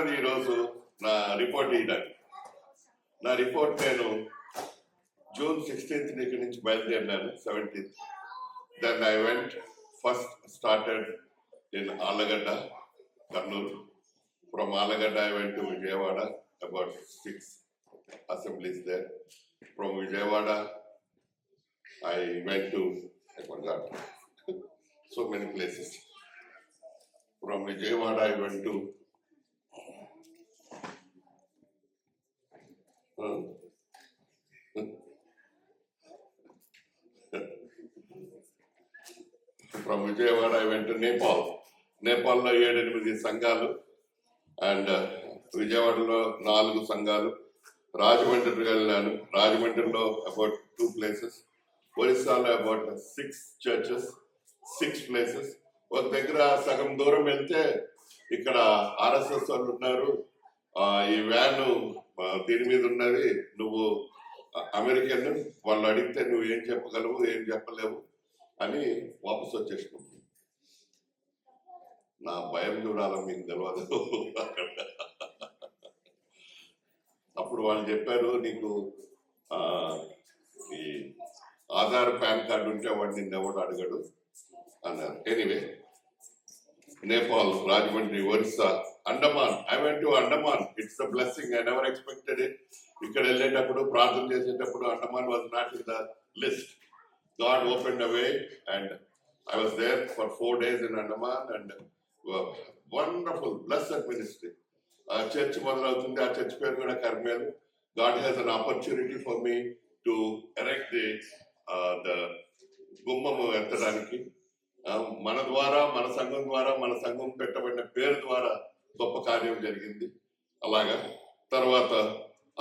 ఉన్నది ఈరోజు నా రిపోర్ట్ ఇవ్వడానికి. నా రిపోర్ట్ నేను June 16th ఇక్కడ నుంచి బయలుదేరినాను, 17th. Then I went, first started in Alagada, Kannur. From Alagada I went to Vijayawada, about 6 assemblies there. From Vijayawada I went to, I forgot, so many places. From Vijayawada I went to from Vijayawada I went to Nepal. నేపాల్లో 7-8 సంఘాలు and విజయవాడలో 4 సంఘాలు. రాజమండ్రికి వెళ్ళాను. రాజమండ్రిలో about 2 places. ఒరిస్సాలో about 6 churches, 6 places. ఒక దగ్గర సగం దూరం వెళ్తే ఇక్కడ ఆర్ఎస్ఎస్ వాళ్ళు ఉన్నారు, ఈ వ్యాన్ దీని మీద ఉన్నది, నువ్వు అమెరికన్, వాళ్ళు అడిగితే నువ్వు ఏం చెప్పగలవు ఏం చెప్పలేవు అని వాపసు వచ్చేసుకుంటున్నాను. నా భయం చూడాల మీకు తెలియదు. అప్పుడు వాళ్ళు చెప్పారు, నీకు ఈ ఆధార్ పాన్ కార్డు ఉంటే వాడు నిన్ను ఎవడు అడగడు అన్నారు. Anyway, Nepal, Rajahmundry, Orissa, Andaman. I went to Andaman. It's the blessing, I never expected it. ఇక్కడ వెళ్ళేటప్పుడు ప్రార్థన చేసేటప్పుడు Andaman was not in the list. God opened a way and I was there for 4 days in Andaman and wonderful blessed ministry. Church మొదలవుతుంది. ఆ church పేరు కూడా Carmel. God has an opportunity for me to erect the గుమ్మము ఎత్తడానికి. మన ద్వారా, మన సంఘం ద్వారా, మన సంఘం పెట్టబడిన పేరు ద్వారా గొప్ప కార్యం జరిగింది. అలాగా తర్వాత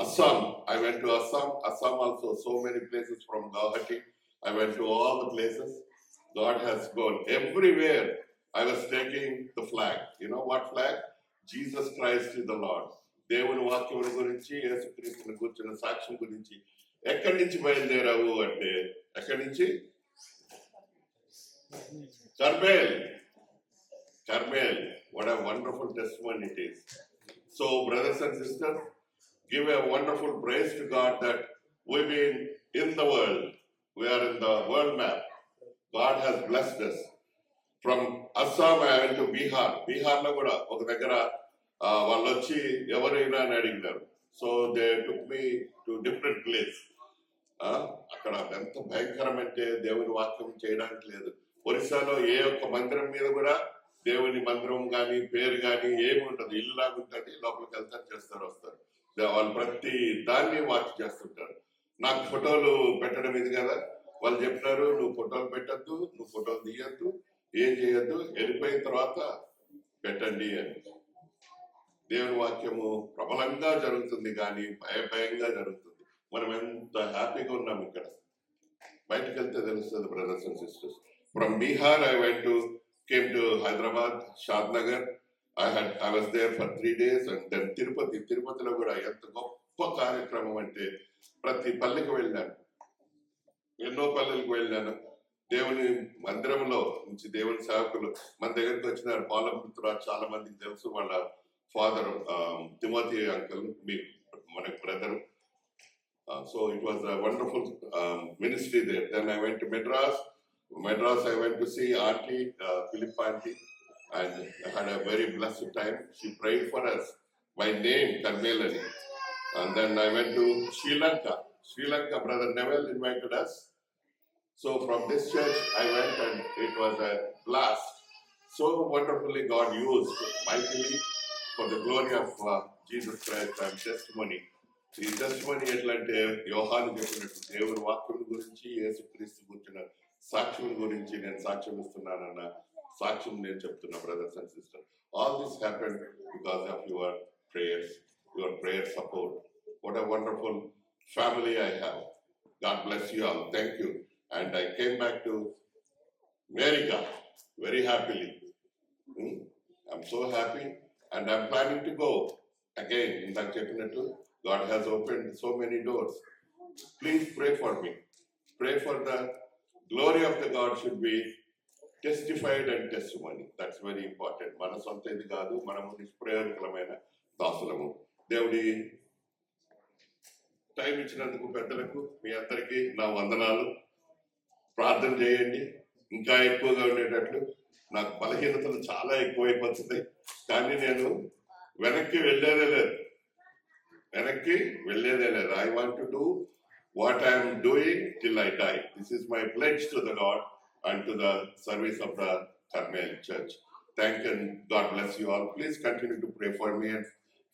Assam, I went to Assam. Assam also so many places from Guwahati. I went to all the places. God has gone everywhere. I was taking the flag. You know what flag? Jesus Christ is the Lord. దేవుని వాక్యం గురించి, యేసుక్రీస్తుని కూర్చున్న సాక్ష్యం గురించి. ఎక్కడి నుంచి బయలుదేరావు అంటే, ఎక్కడి నుంచి? Carmel. Carmel. What a wonderful testimony it is. So brothers and sisters, give a wonderful praise to God that we've been in the world. We are in the world map. God has blessed us. From Assam I went to Bihar. బీహార్లో కూడా ఒక దగ్గర వాళ్ళు వచ్చి ఎవరైనా అని అడిగినారు. So they took me to different place. అక్కడ ఎంత భయంకరమంటే దేవుని వాక్యం చేయడానికి లేదు. ఒరిస్సాలో ఏ ఒక్క మందిరం మీద కూడా దేవుని మందిరం కానీ పేరు కానీ ఏమి ఉంటుంది, ఇల్లు లాగా ఉంటుంది, లోపలికి వెళ్తారు, చేస్తారు, వస్తారు. వాళ్ళు ప్రతి దాన్ని వాచ్ చేస్తుంటారు. నాకు ఫోటోలు పెట్టడం ఇది కదా, వాళ్ళు చెప్తారు నువ్వు ఫోటోలు పెట్టద్దు, నువ్వు ఫోటోలు తీయద్దు, ఏం చేయొద్దు, వెళ్ళిపోయిన తర్వాత పెట్టండి అని. దేవుని వాక్యము ప్రబలంగా జరుగుతుంది కానీ భయంగా జరుగుతుంది. మనం ఎంత హ్యాపీగా ఉన్నాం ఇక్కడ. బయటకు వెళ్తే తెలుస్తుంది brothers and sisters. From Bihar I went to came to Hyderabad, Shadnagar. I was there for 3 days and then తిరుపతిలో కూడా ఎంత గొప్ప కార్యక్రమం అంటే ప్రతి పల్లెకి వెళ్ళాను, ఎన్నో పల్లెలకు వెళ్ళాను. దేవుని మందిరంలో నుంచి దేవుని సేవకులు మన దగ్గరికి వచ్చినారు. పాలమృతురాజు చాలా మందికి తెలుసు, వాళ్ళ ఫాదర్ తిమోతి అంకుల్, మీ మన brother. So it was a wonderful ministry there. Then I went to Madras. I went to see Auntie, Philip Auntie, and I had a very blessed time. She prayed for us. My name, Karmelani. And then I went to Sri Lanka. Brother Neville invited us. So from this church, I went and it was a blast. So wonderfully God used mightily for the glory of Jesus Christ and testimony. ఈ testimony ఎట్లంటే యోహాను చెప్పినట్టు దేవుని వాక్యం గురించి, యేసుక్రీస్తు గురించిన సాక్ష్యం గురించి నేను సాక్ష్యం ఇస్తున్నానన్న సాక్ష్యం నేను చెప్తున్నా brothers and sisters. All this happen because of your prayers, your prayer support. What a wonderful family I have. God bless you all. Thank you. And I came back to America very happily. I'm so happy and I'm planning to go again. ఇందాక చెప్పినట్టు God has opened so many doors. Please pray for me. Pray for the glory of the God should be testified and testimony. That's very important. మన సొంత ఇది కాదు, మనము నిష్ప్రయోజకమైన దాసులము. దేవుడి time ఇచ్చినందుకు పెద్దలకు మీ అందరికీ నా వందనాలు. ప్రార్థన చేయండి ఇంకా ఎక్కువగా ఉండేటట్లు. నాకు బలహీనతలు చాలా ఎక్కువైపోతున్నాయి, కానీ నేను వెనక్కి వెళ్ళేదే లేదు. I want to do what I'm doing till I die. This is my pledge to the God and to the service of the Carmel Church. Thank you and God bless you all. Please continue to pray for me and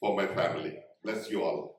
for my family. Bless you all.